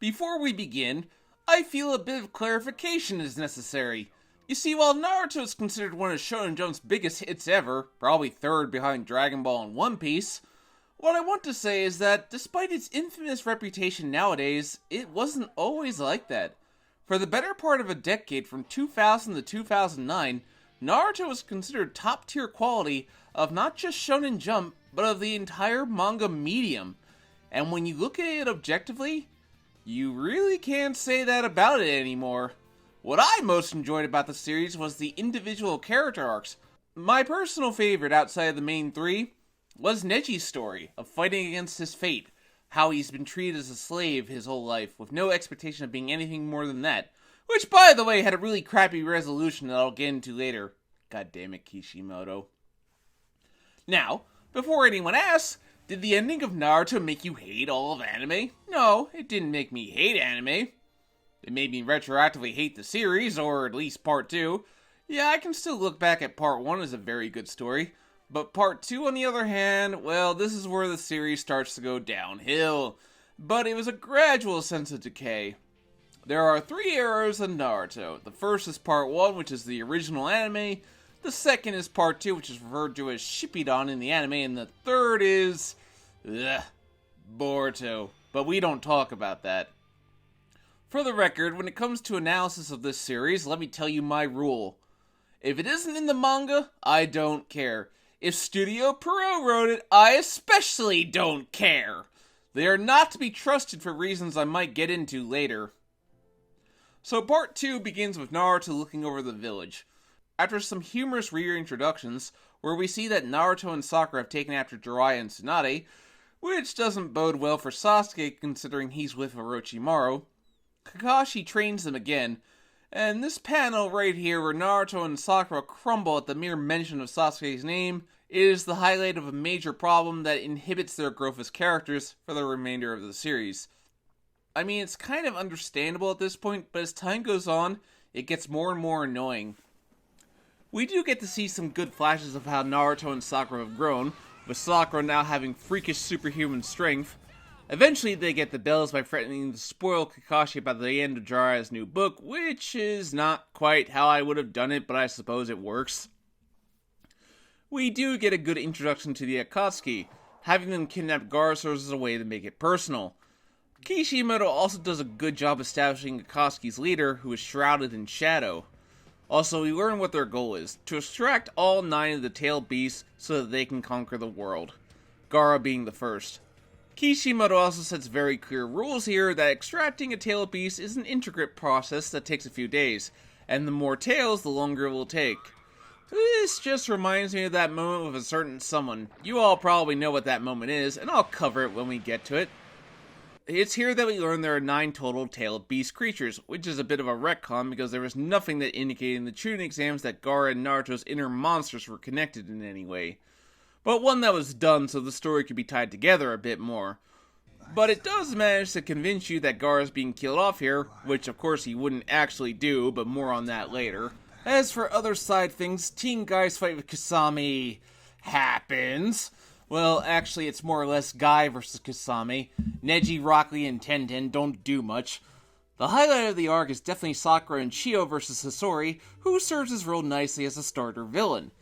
Before we begin, I feel a bit of clarification is necessary. You see, while Naruto is considered one of Shonen Jump's biggest hits ever, probably third behind Dragon Ball and One Piece, what I want to say is that despite its infamous reputation nowadays, it wasn't always like that. For the better part of a decade from 2000 to 2009, Naruto was considered top-tier quality of not just Shonen Jump, but of the entire manga medium. And when you look at it objectively, you really can't say that about it anymore. What I most enjoyed about the series was the individual character arcs. My personal favorite outside of the main three was Neji's story of fighting against his fate, how he's been treated as a slave his whole life, with no expectation of being anything more than that, which, by the way, had a really crappy resolution that I'll get into later. God damn it, Kishimoto. Now, before anyone asks, did the ending of Naruto make you hate all of anime? No, it didn't make me hate anime. It made me retroactively hate the series, or at least part 2. Yeah, I can still look back at part 1 as a very good story. But part 2, on the other hand, well, this is where the series starts to go downhill. But it was a gradual sense of decay. There are 3 eras of Naruto. The first is part 1, which is the original anime. The second is part 2, which is referred to as Shippuden in the anime. And the third is Boruto. But we don't talk about that. For the record, when it comes to analysis of this series, let me tell you my rule. If it isn't in the manga, I don't care. If Studio Pierrot wrote it, I especially don't care. They are not to be trusted for reasons I might get into later. So part 2 begins with Naruto looking over the village. After some humorous reintroductions, where we see that Naruto and Sakura have taken after Jiraiya and Tsunade, which doesn't bode well for Sasuke considering he's with Orochimaru, Kakashi trains them again, and this panel right here where Naruto and Sakura crumble at the mere mention of Sasuke's name is the highlight of a major problem that inhibits their growth as characters for the remainder of the series. I mean, it's kind of understandable at this point, but as time goes on, it gets more and more annoying. We do get to see some good flashes of how Naruto and Sakura have grown, with Sakura now having freakish superhuman strength. Eventually, they get the bells by threatening to spoil Kakashi about the end of Jiraiya's new book, which is not quite how I would have done it, but I suppose it works. We do get a good introduction to the Akatsuki. Having them kidnap Gaara serves as a way to make it personal. Kishimoto also does a good job establishing Akatsuki's leader, who is shrouded in shadow. Also, we learn what their goal is, to extract all 9 of the tailed beasts so that they can conquer the world. Gaara being the first. Kishimoto also sets very clear rules here that extracting a tailed beast is an intricate process that takes a few days, and the more tails, the longer it will take. This just reminds me of that moment with a certain someone. You all probably know what that moment is, and I'll cover it when we get to it. It's here that we learn there are 9 total tailed beast creatures, which is a bit of a retcon because there was nothing that indicated in the tuning exams that Gaara and Naruto's inner monsters were connected in any way. But one that was done so the story could be tied together a bit more. But it does manage to convince you that Gaara's being killed off here, which of course he wouldn't actually do, but more on that later. As for other side things, Teen Guy's fight with Kasami happens. Well, actually it's more or less Guy versus Kasami. Neji, Rock Lee, and Tenten don't do much. The highlight of the arc is definitely Sakura and Chio versus Hisori, who serves his role nicely as a starter villain.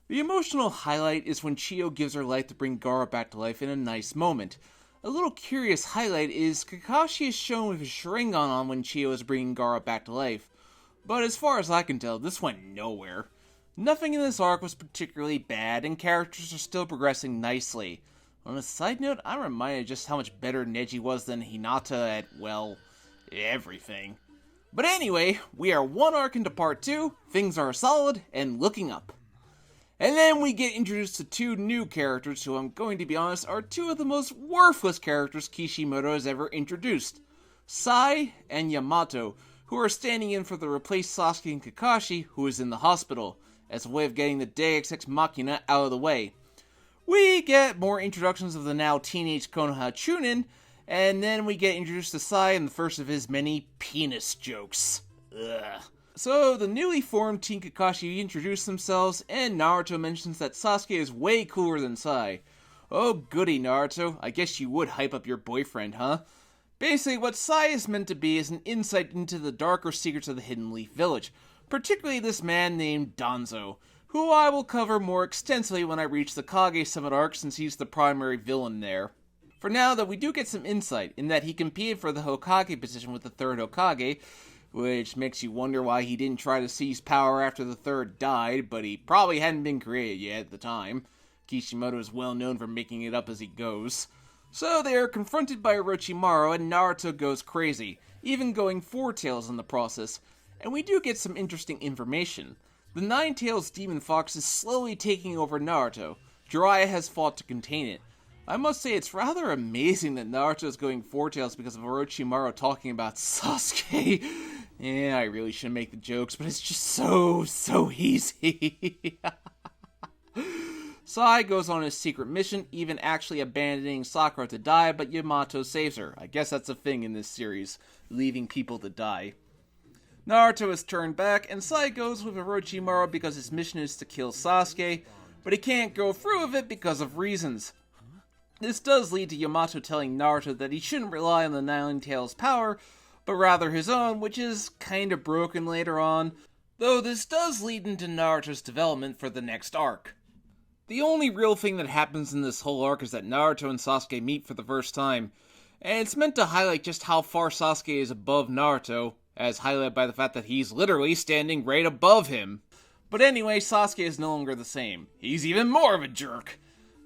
The emotional highlight is when Chio gives her life to bring Gaara back to life in a nice moment. A little curious highlight is Kakashi is shown with his Sharingan on when Chio is bringing Gaara back to life. But as far as I can tell, this went nowhere. Nothing in this arc was particularly bad, and characters are still progressing nicely. On a side note, I'm reminded just how much better Neji was than Hinata at, well, everything. But anyway, we are 1 arc into part 2, things are solid, and looking up. And then we get introduced to 2 new characters who, I'm going to be honest, are 2 of the most worthless characters Kishimoto has ever introduced. Sai and Yamato, who are standing in for the replaced Sasuke and Kakashi, who is in the hospital, as a way of getting the Deus Ex Machina out of the way. We get more introductions of the now teenage Konoha Chunin, and then we get introduced to Sai in the first of his many penis jokes. Ugh. So, the newly formed Team Kakashi introduce themselves, and Naruto mentions that Sasuke is way cooler than Sai. Oh goody, Naruto, I guess you would hype up your boyfriend, huh? Basically, what Sai is meant to be is an insight into the darker secrets of the Hidden Leaf Village, particularly this man named Danzo, who I will cover more extensively when I reach the Kage Summit arc since he's the primary villain there. For now, though, we do get some insight in that he competed for the Hokage position with the third Hokage, which makes you wonder why he didn't try to seize power after the third died, but he probably hadn't been created yet at the time. Kishimoto is well known for making it up as he goes. So they are confronted by Orochimaru and Naruto goes crazy, even going four tails in the process, and we do get some interesting information. The Nine-Tails Demon Fox is slowly taking over Naruto. Jiraiya has fought to contain it. I must say it's rather amazing that Naruto is going four tails because of Orochimaru talking about Sasuke. Yeah, I really shouldn't make the jokes, but it's just so easy. Sai goes on his secret mission, even actually abandoning Sakura to die, but Yamato saves her. I guess that's a thing in this series, leaving people to die. Naruto is turned back, and Sai goes with Orochimaru because his mission is to kill Sasuke, but he can't go through with it because of reasons. This does lead to Yamato telling Naruto that he shouldn't rely on the Nine-Tails' power, but rather his own, which is kinda broken later on, though this does lead into Naruto's development for the next arc. The only real thing that happens in this whole arc is that Naruto and Sasuke meet for the first time, and it's meant to highlight just how far Sasuke is above Naruto, as highlighted by the fact that he's literally standing right above him. But anyway, Sasuke is no longer the same. He's even more of a jerk.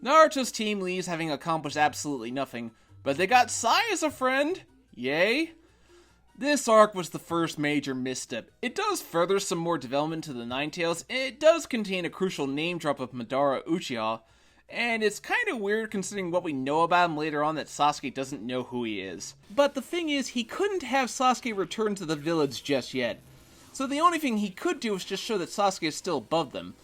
Naruto's team leaves having accomplished absolutely nothing, but they got Sai as a friend. Yay. This arc was the first major misstep. It does further some more development to the Nine-Tails, and it does contain a crucial name drop of Madara Uchiha, and it's kind of weird considering what we know about him later on that Sasuke doesn't know who he is. But the thing is, he couldn't have Sasuke return to the village just yet, so the only thing he could do is just show that Sasuke is still above them.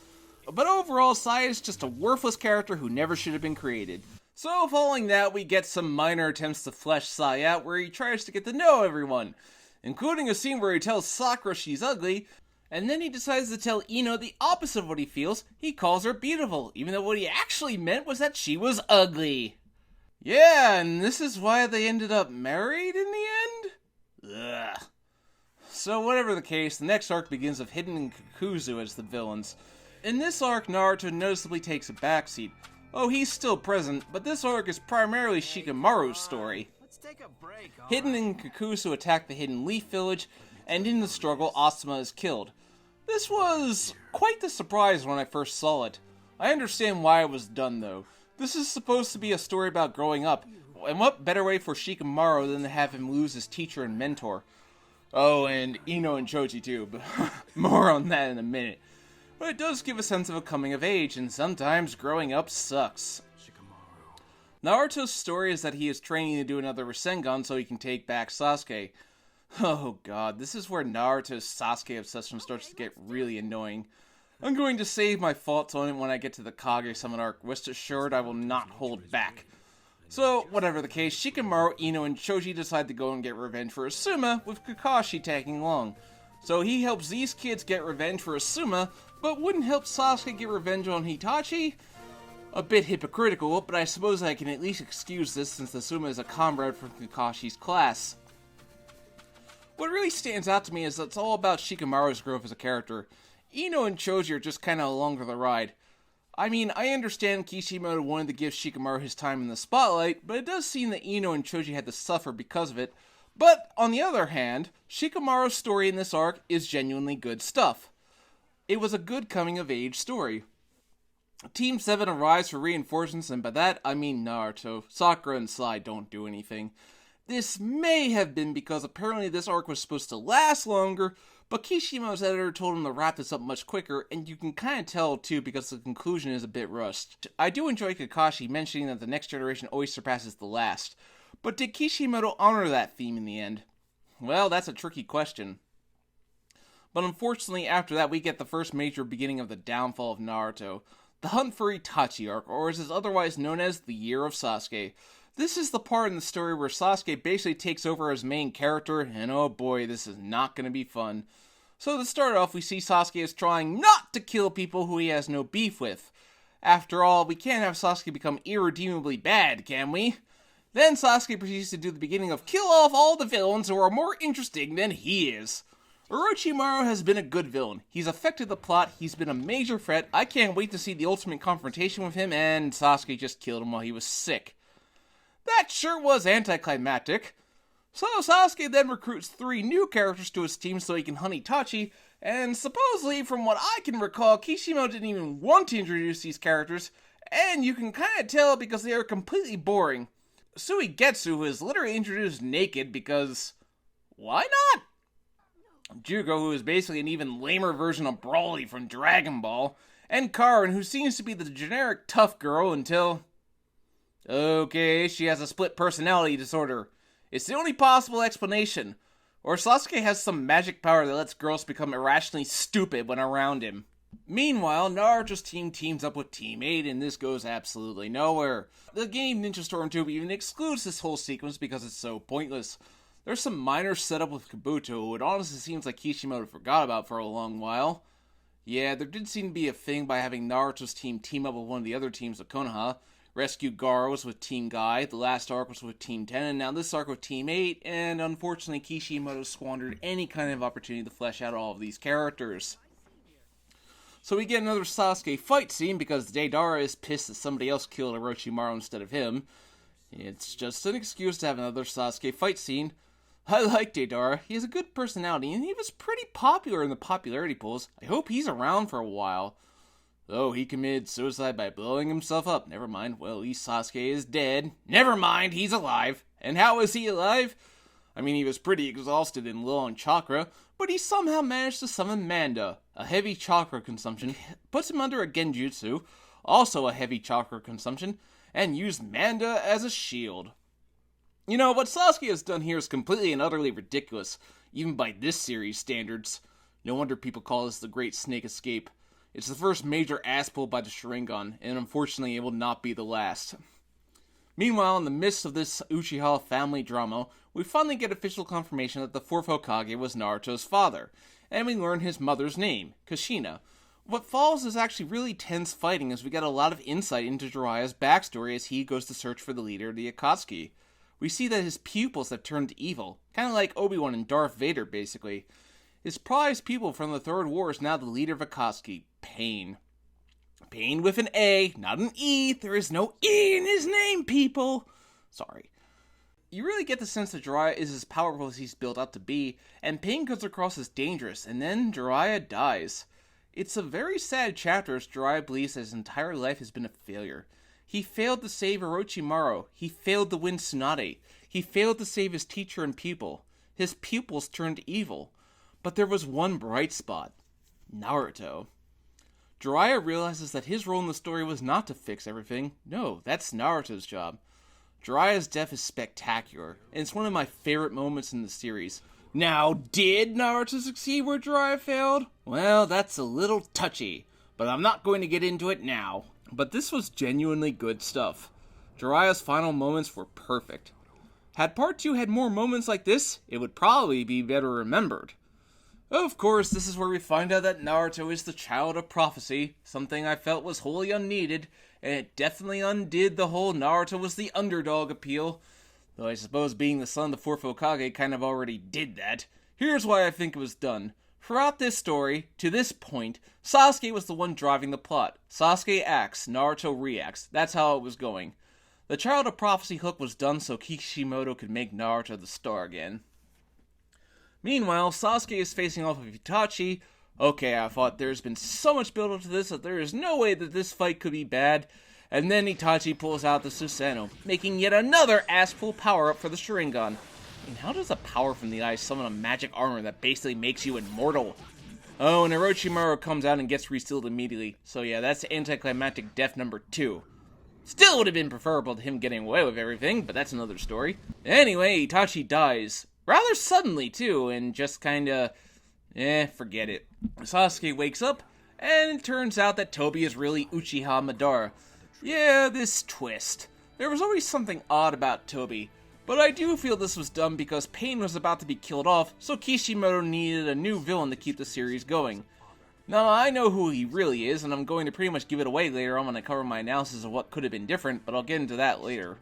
But overall, Sai is just a worthless character who never should have been created. So following that, we get some minor attempts to flesh Sai out where he tries to get to know everyone, including a scene where he tells Sakura she's ugly, and then he decides to tell Ino the opposite of what he feels. He calls her beautiful, even though what he actually meant was that she was ugly. Yeah, and this is why they ended up married in the end? Ugh. So whatever the case, the next arc begins with Hidan and Kakuzu as the villains. In this arc, Naruto noticeably takes a backseat. Oh, he's still present, but this arc is primarily Shikamaru's story. Hidan and Kakuzu attack the Hidden Leaf Village, and in the struggle, Asuma is killed. This was quite the surprise when I first saw it. I understand why it was done, though. This is supposed to be a story about growing up, and what better way for Shikamaru than to have him lose his teacher and mentor? Oh, and Ino and Choji too, but more on that in a minute. But it does give a sense of a coming of age, and sometimes growing up sucks. Naruto's story is that he is training to do another Rasengan so he can take back Sasuke. Oh god, this is where Naruto's Sasuke obsession starts to get really annoying. I'm going to save my thoughts on it when I get to the Kage Summit arc. Rest assured I will not hold back. So, whatever the case, Shikamaru, Ino, and Choji decide to go and get revenge for Asuma, with Kakashi tagging along. So he helps these kids get revenge for Asuma, but wouldn't help Sasuke get revenge on Itachi? A bit hypocritical, but I suppose I can at least excuse this since Asuma is a comrade from Kakashi's class. What really stands out to me is that it's all about Shikamaru's growth as a character. Ino and Choji are just kinda along for the ride. I mean, I understand Kishimoto wanted to give Shikamaru his time in the spotlight, but it does seem that Ino and Choji had to suffer because of it. But, on the other hand, Shikamaru's story in this arc is genuinely good stuff. It was a good coming-of-age story. Team 7 arrives for reinforcements, and by that, I mean Naruto. Sakura and Sai don't do anything. This may have been because apparently this arc was supposed to last longer, but Kishimoto's editor told him to wrap this up much quicker, and you can kinda tell too because the conclusion is a bit rushed. I do enjoy Kakashi mentioning that the next generation always surpasses the last, but did Kishimoto honor that theme in the end? Well, that's a tricky question. But unfortunately, after that we get the first major beginning of the downfall of Naruto. The Hunt for Itachi arc, or as is otherwise known as the Year of Sasuke. This is the part in the story where Sasuke basically takes over as main character, and oh boy, this is not going to be fun. So to start off, we see Sasuke is trying not to kill people who he has no beef with. After all, we can't have Sasuke become irredeemably bad, can we? Then Sasuke proceeds to do the beginning of kill off all the villains who are more interesting than he is. Orochimaru has been a good villain. He's affected the plot, he's been a major threat. I can't wait to see the ultimate confrontation with him, and Sasuke just killed him while he was sick. That sure was anticlimactic. So Sasuke then recruits 3 new characters to his team so he can hunt Itachi, and supposedly, from what I can recall, Kishimoto didn't even want to introduce these characters, and you can kinda tell because they are completely boring. Suigetsu is literally introduced naked because, why not? Jugo, who is basically an even lamer version of Broly from Dragon Ball, and Karin, who seems to be the generic tough girl until... okay, she has a split personality disorder. It's the only possible explanation. Or Sasuke has some magic power that lets girls become irrationally stupid when around him. Meanwhile, Naruto's team teams up with Team 8, and this goes absolutely nowhere. The game Ninja Storm 2 even excludes this whole sequence because it's so pointless. There's some minor setup with Kabuto, who it honestly seems like Kishimoto forgot about for a long while. Yeah, there did seem to be a thing by having Naruto's team up with one of the other teams of Konoha. Rescue Gaara was with Team Guy, the last arc was with Team 10, and now this arc with Team 8, and unfortunately Kishimoto squandered any kind of opportunity to flesh out all of these characters. So we get another Sasuke fight scene because Deidara is pissed that somebody else killed Orochimaru instead of him. It's just an excuse to have another Sasuke fight scene. I like Deidara, he has a good personality, and he was pretty popular in the popularity polls. I hope he's around for a while. Oh, he committed suicide by blowing himself up. Never mind, well, at least Sasuke is dead. Never mind, he's alive. And how is he alive? I mean, he was pretty exhausted and low on chakra, but he somehow managed to summon Manda. A heavy chakra consumption puts him under a genjutsu, also a heavy chakra consumption, and used Manda as a shield. You know, what Sasuke has done here is completely and utterly ridiculous, even by this series' standards. No wonder people call this the Great Snake Escape. It's the first major ass pull by the Sharingan, and unfortunately it will not be the last. Meanwhile, in the midst of this Uchiha family drama, we finally get official confirmation that the 4th Hokage was Naruto's father, and we learn his mother's name, Kushina. What follows is actually really tense fighting as we get a lot of insight into Jiraiya's backstory as he goes to search for the leader of the Akatsuki. We see that his pupils have turned evil, kind of like Obi-Wan and Darth Vader, basically. His prized pupil from the Third War is now the leader of Akatsuki, Pain. Pain with an A, not an E. There is no E in his name, people! Sorry. You really get the sense that Jiraiya is as powerful as he's built up to be, and Pain comes across as dangerous, and then Jiraiya dies. It's a very sad chapter as Jiraiya believes that his entire life has been a failure. He failed to save Orochimaru. He failed to win Tsunade. He failed to save his teacher and pupil. His pupils turned evil. But there was one bright spot. Naruto. Jiraiya realizes that his role in the story was not to fix everything. No, that's Naruto's job. Jiraiya's death is spectacular, and it's one of my favorite moments in the series. Now, did Naruto succeed where Jiraiya failed? Well, that's a little touchy, but I'm not going to get into it now. But this was genuinely good stuff. Jiraiya's final moments were perfect. Had Part 2 had more moments like this, it would probably be better remembered. Of course, this is where we find out that Naruto is the child of prophecy, something I felt was wholly unneeded, and it definitely undid the whole Naruto was the underdog appeal. Though I suppose being the son of the 4th Hokage kind of already did that. Here's why I think it was done. Throughout this story, to this point, Sasuke was the one driving the plot. Sasuke acts, Naruto reacts. That's how it was going. The Child of Prophecy hook was done so Kishimoto could make Naruto the star again. Meanwhile, Sasuke is facing off with Itachi. Okay, I thought there's been so much build up to this that there is no way that this fight could be bad. And then Itachi pulls out the Susanoo, making yet another ass-pull power-up for the Sharingan. I mean, how does a power from the eye summon a magic armor that basically makes you immortal? Oh, and Orochimaru comes out and gets resealed immediately. So yeah, that's anticlimactic death number 2. Still would have been preferable to him getting away with everything, but that's another story. Anyway, Itachi dies. Rather suddenly, too, and just kinda... forget it. Sasuke wakes up, and it turns out that Tobi is really Uchiha Madara. Yeah, this twist. There was always something odd about Tobi. But I do feel this was done because Pain was about to be killed off, so Kishimoto needed a new villain to keep the series going. Now, I know who he really is, and I'm going to pretty much give it away later on when I cover my analysis of what could have been different, but I'll get into that later.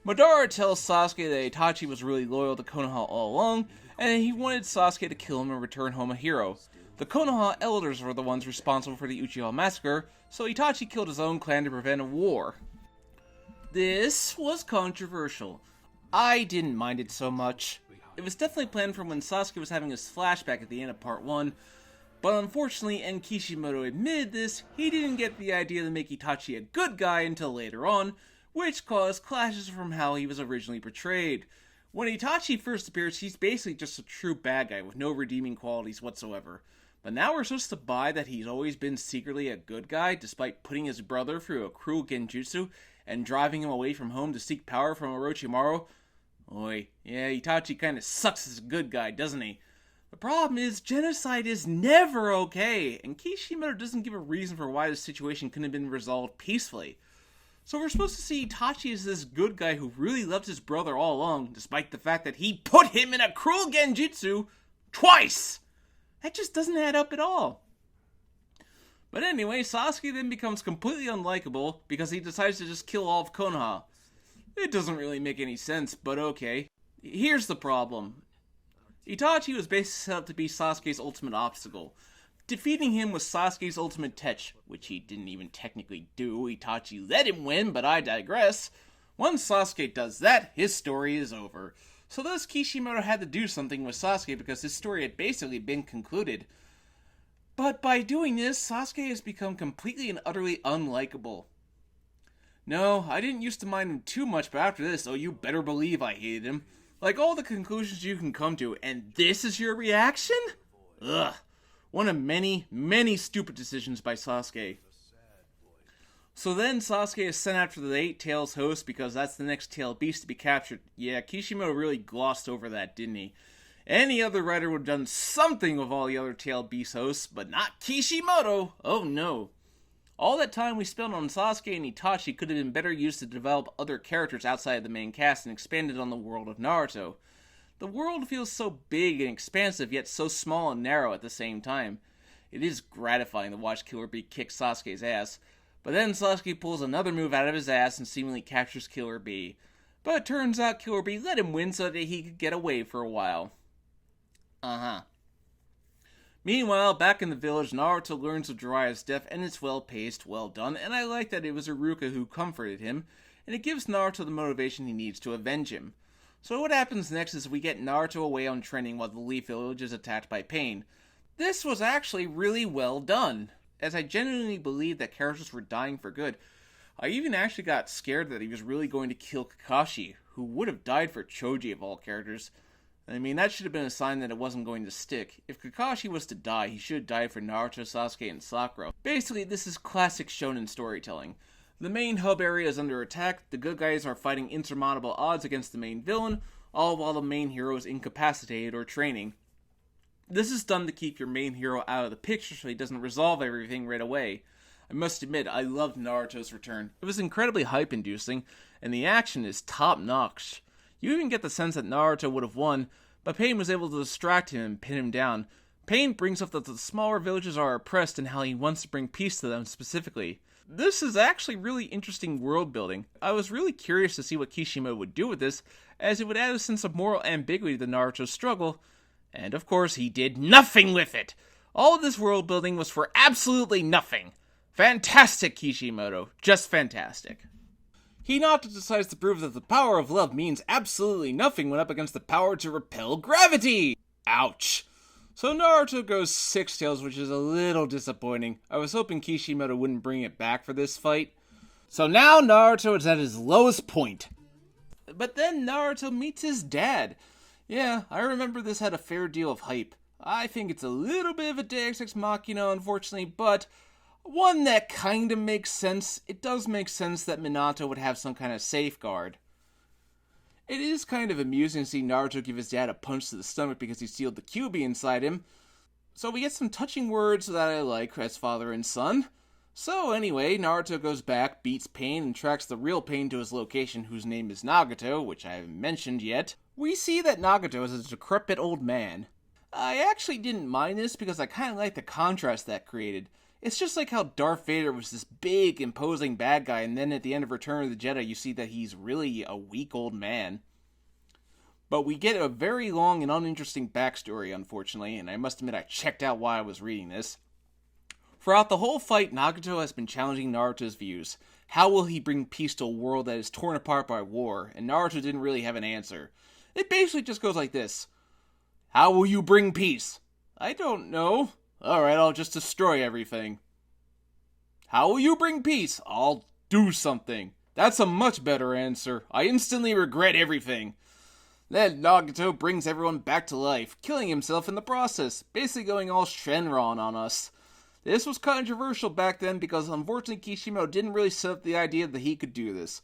Madara tells Sasuke that Itachi was really loyal to Konoha all along, and he wanted Sasuke to kill him and return home a hero. The Konoha elders were the ones responsible for the Uchiha massacre, so Itachi killed his own clan to prevent a war. This was controversial. I didn't mind it so much. It was definitely planned from when Sasuke was having his flashback at the end of part 1, but unfortunately, and Kishimoto admitted this, he didn't get the idea to make Itachi a good guy until later on, which caused clashes from how he was originally portrayed. When Itachi first appears, he's basically just a true bad guy with no redeeming qualities whatsoever. But now we're supposed to buy that he's always been secretly a good guy, despite putting his brother through a cruel genjutsu and driving him away from home to seek power from Orochimaru. Oi, yeah, Itachi kinda sucks as a good guy, doesn't he? The problem is, genocide is never okay, and Kishimoto doesn't give a reason for why this situation couldn't have been resolved peacefully. So we're supposed to see Itachi as this good guy who really loved his brother all along, despite the fact that he put him in a cruel genjutsu twice! That just doesn't add up at all. But anyway, Sasuke then becomes completely unlikable because he decides to just kill all of Konoha. It doesn't really make any sense, but okay. Here's the problem. Itachi was basically set up to be Sasuke's ultimate obstacle. Defeating him was Sasuke's ultimate tech, which he didn't even technically do. Itachi let him win, but I digress. Once Sasuke does that, his story is over. So thus Kishimoto had to do something with Sasuke because his story had basically been concluded. But by doing this, Sasuke has become completely and utterly unlikable. No, I didn't used to mind him too much, but after this, oh, you better believe I hated him. Like all the conclusions you can come to, and this is your reaction? Ugh. One of many, many stupid decisions by Sasuke. So then Sasuke is sent after the 8 Tails host because that's the next tail beast to be captured. Yeah, Kishimoto really glossed over that, didn't he? Any other writer would have done something with all the other tail beast hosts, but not Kishimoto! Oh no. All that time we spent on Sasuke and Itachi could have been better used to develop other characters outside of the main cast and expanded on the world of Naruto. The world feels so big and expansive, yet so small and narrow at the same time. It is gratifying to watch Killer Bee kick Sasuke's ass, but then Sasuke pulls another move out of his ass and seemingly captures Killer Bee. But it turns out Killer Bee let him win so that he could get away for a while. Meanwhile, back in the village, Naruto learns of Jiraiya's death, and it's well paced, well done, and I like that it was Iruka who comforted him, and it gives Naruto the motivation he needs to avenge him. So what happens next is we get Naruto away on training while the Leaf Village is attacked by Pain. This was actually really well done, as I genuinely believed that characters were dying for good. I even actually got scared that he was really going to kill Kakashi, who would have died for Choji of all characters. I mean, that should have been a sign that it wasn't going to stick. If Kakashi was to die, he should have died for Naruto, Sasuke, and Sakura. Basically, this is classic shonen storytelling. The main hub area is under attack, the good guys are fighting insurmountable odds against the main villain, all while the main hero is incapacitated or training. This is done to keep your main hero out of the picture so he doesn't resolve everything right away. I must admit, I loved Naruto's return. It was incredibly hype-inducing, and the action is top-notch. You even get the sense that Naruto would have won, but Pain was able to distract him and pin him down. Pain brings up that the smaller villages are oppressed and how he wants to bring peace to them specifically. This is actually really interesting world building. I was really curious to see what Kishimoto would do with this, as it would add a sense of moral ambiguity to Naruto's struggle, and of course he did nothing with it! All of this world building was for absolutely nothing! Fantastic, Kishimoto. Just fantastic. Hinata decides to prove that the power of love means absolutely nothing when up against the power to repel gravity! Ouch. So Naruto goes 6 tails, which is a little disappointing. I was hoping Kishimoto wouldn't bring it back for this fight. So now Naruto is at his lowest point. But then Naruto meets his dad. Yeah, I remember this had a fair deal of hype. I think it's a little bit of a Deus Ex Machina, unfortunately, but one that kinda makes sense. It does make sense that Minato would have some kind of safeguard. It is kind of amusing to see Naruto give his dad a punch to the stomach because he sealed the QB inside him. So we get some touching words that I like as father and son. So anyway, Naruto goes back, beats Pain, and tracks the real Pain to his location, whose name is Nagato, which I haven't mentioned yet. We see that Nagato is a decrepit old man. I actually didn't mind this because I kind of like the contrast that created. It's just like how Darth Vader was this big, imposing bad guy, and then at the end of Return of the Jedi, you see that he's really a weak old man. But we get a very long and uninteresting backstory, unfortunately, and I must admit I checked out while I was reading this. Throughout the whole fight, Nagato has been challenging Naruto's views. How will he bring peace to a world that is torn apart by war? And Naruto didn't really have an answer. It basically just goes like this. How will you bring peace? I don't know. Alright, I'll just destroy everything. How will you bring peace? I'll do something. That's a much better answer. I instantly regret everything. Then Nagato brings everyone back to life, killing himself in the process, basically going all Shenron on us. This was controversial back then because unfortunately Kishimoto didn't really set up the idea that he could do this.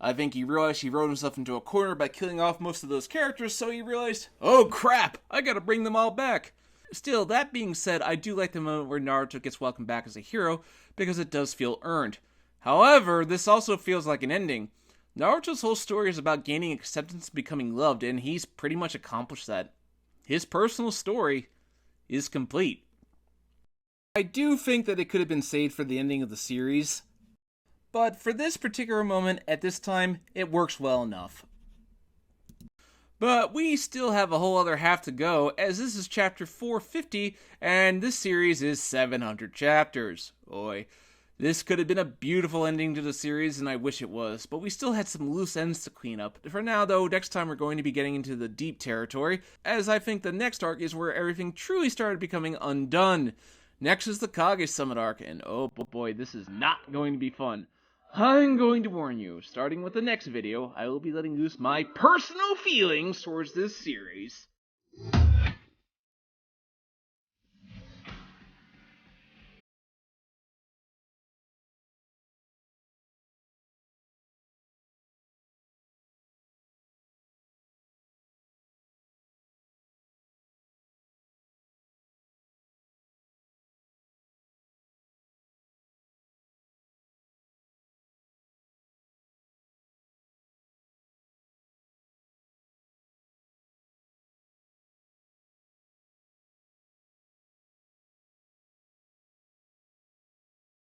I think he realized he wrote himself into a corner by killing off most of those characters, so he realized, oh crap, I gotta bring them all back. Still, that being said, I do like the moment where Naruto gets welcomed back as a hero, because it does feel earned. However, this also feels like an ending. Naruto's whole story is about gaining acceptance and becoming loved, and he's pretty much accomplished that. His personal story is complete. I do think that it could have been saved for the ending of the series, but for this particular moment, at this time, it works well enough. But we still have a whole other half to go, as this is chapter 450, and this series is 700 chapters. Oi. This could have been a beautiful ending to the series, and I wish it was, but we still had some loose ends to clean up. For now, though, next time we're going to be getting into the deep territory, as I think the next arc is where everything truly started becoming undone. Next is the Kage Summit arc, and oh boy, this is not going to be fun. I'm going to warn you, starting with the next video, I will be letting loose my personal feelings towards this series.